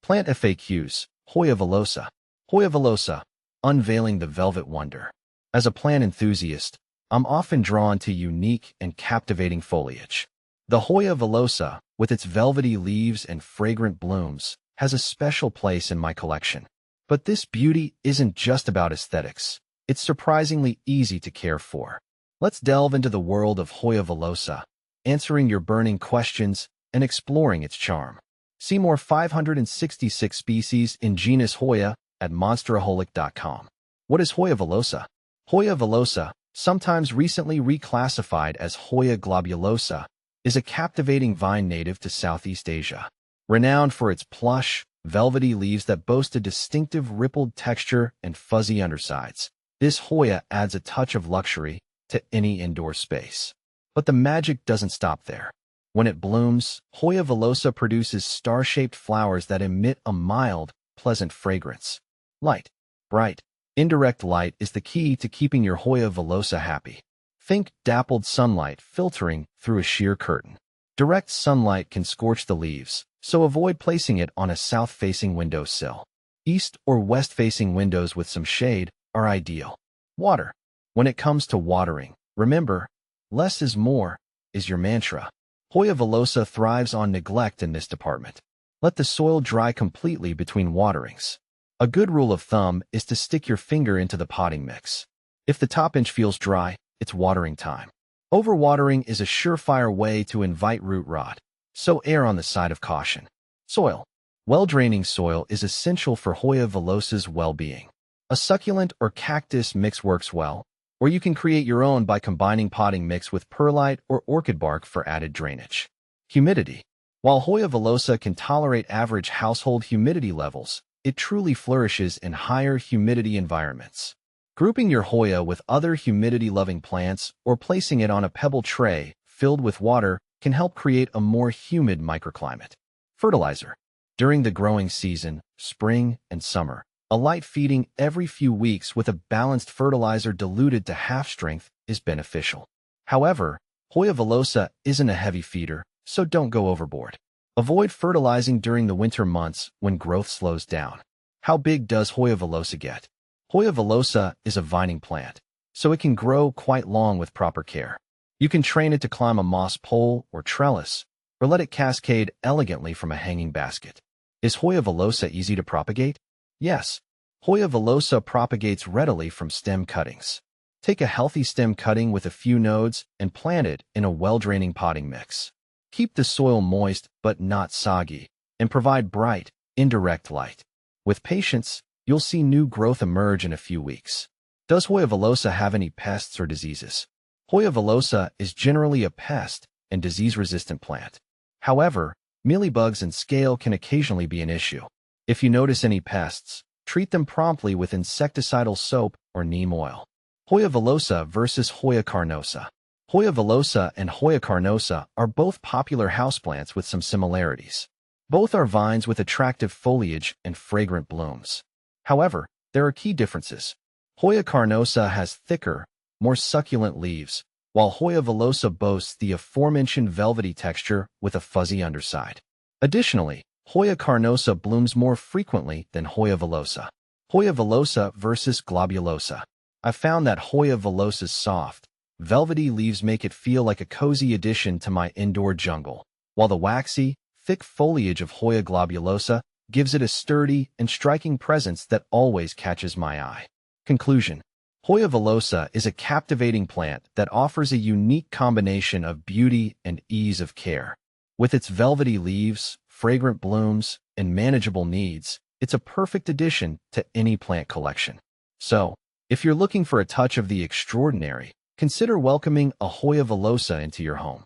Plant FAQs, Hoya villosa. Hoya villosa, unveiling the velvet wonder. As a plant enthusiast, I'm often drawn to unique and captivating foliage. The Hoya villosa, with its velvety leaves and fragrant blooms, has a special place in my collection. But this beauty isn't just about aesthetics. It's surprisingly easy to care for. Let's delve into the world of Hoya villosa, answering your burning questions and exploring its charm. See more 566 species in genus Hoya at monsteraholic.com. What is Hoya villosa? Hoya villosa, sometimes recently reclassified as Hoya globulosa, is a captivating vine native to Southeast Asia. Renowned for its plush, velvety leaves that boast a distinctive rippled texture and fuzzy undersides, this Hoya adds a touch of luxury to any indoor space. But the magic doesn't stop there. When it blooms, Hoya villosa produces star-shaped flowers that emit a mild, pleasant fragrance. Light, bright, indirect light is the key to keeping your Hoya villosa happy. Think dappled sunlight filtering through a sheer curtain. Direct sunlight can scorch the leaves, so avoid placing it on a south-facing windowsill. East or west-facing windows with some shade are ideal. Water. When it comes to watering, remember, less is more is your mantra. Hoya villosa thrives on neglect in this department. Let the soil dry completely between waterings. A good rule of thumb is to stick your finger into the potting mix. If the top inch feels dry, it's watering time. Overwatering is a surefire way to invite root rot, so err on the side of caution. Soil. Well-draining soil is essential for Hoya villosa's well-being. A succulent or cactus mix works well, or you can create your own by combining potting mix with perlite or orchid bark for added drainage. Humidity. While Hoya villosa can tolerate average household humidity levels, it truly flourishes in higher humidity environments. Grouping your Hoya with other humidity-loving plants or placing it on a pebble tray filled with water can help create a more humid microclimate. Fertilizer. During the growing season, spring and summer, a light feeding every few weeks with a balanced fertilizer diluted to half strength is beneficial. However, Hoya villosa isn't a heavy feeder, so don't go overboard. Avoid fertilizing during the winter months when growth slows down. How big does Hoya villosa get? Hoya villosa is a vining plant, so it can grow quite long with proper care. You can train it to climb a moss pole or trellis, or let it cascade elegantly from a hanging basket. Is Hoya villosa easy to propagate? Yes, Hoya villosa propagates readily from stem cuttings. Take a healthy stem cutting with a few nodes and plant it in a well-draining potting mix. Keep the soil moist but not soggy, and provide bright, indirect light. With patience, you'll see new growth emerge in a few weeks. Does Hoya villosa have any pests or diseases? Hoya villosa is generally a pest and disease-resistant plant. However, mealybugs and scale can occasionally be an issue. If you notice any pests, treat them promptly with insecticidal soap or neem oil. Hoya villosa versus Hoya carnosa. Hoya villosa and Hoya carnosa are both popular houseplants with some similarities. Both are vines with attractive foliage and fragrant blooms. However, there are key differences. Hoya carnosa has thicker, more succulent leaves, while Hoya villosa boasts the aforementioned velvety texture with a fuzzy underside. Additionally, Hoya carnosa blooms more frequently than Hoya villosa. Hoya villosa versus globulosa. I found that Hoya villosa's soft, velvety leaves make it feel like a cozy addition to my indoor jungle, while the waxy, thick foliage of Hoya globulosa gives it a sturdy and striking presence that always catches my eye. Conclusion. Hoya villosa is a captivating plant that offers a unique combination of beauty and ease of care. With its velvety leaves, fragrant blooms, and manageable needs, it's a perfect addition to any plant collection. So, if you're looking for a touch of the extraordinary, consider welcoming a Hoya villosa into your home.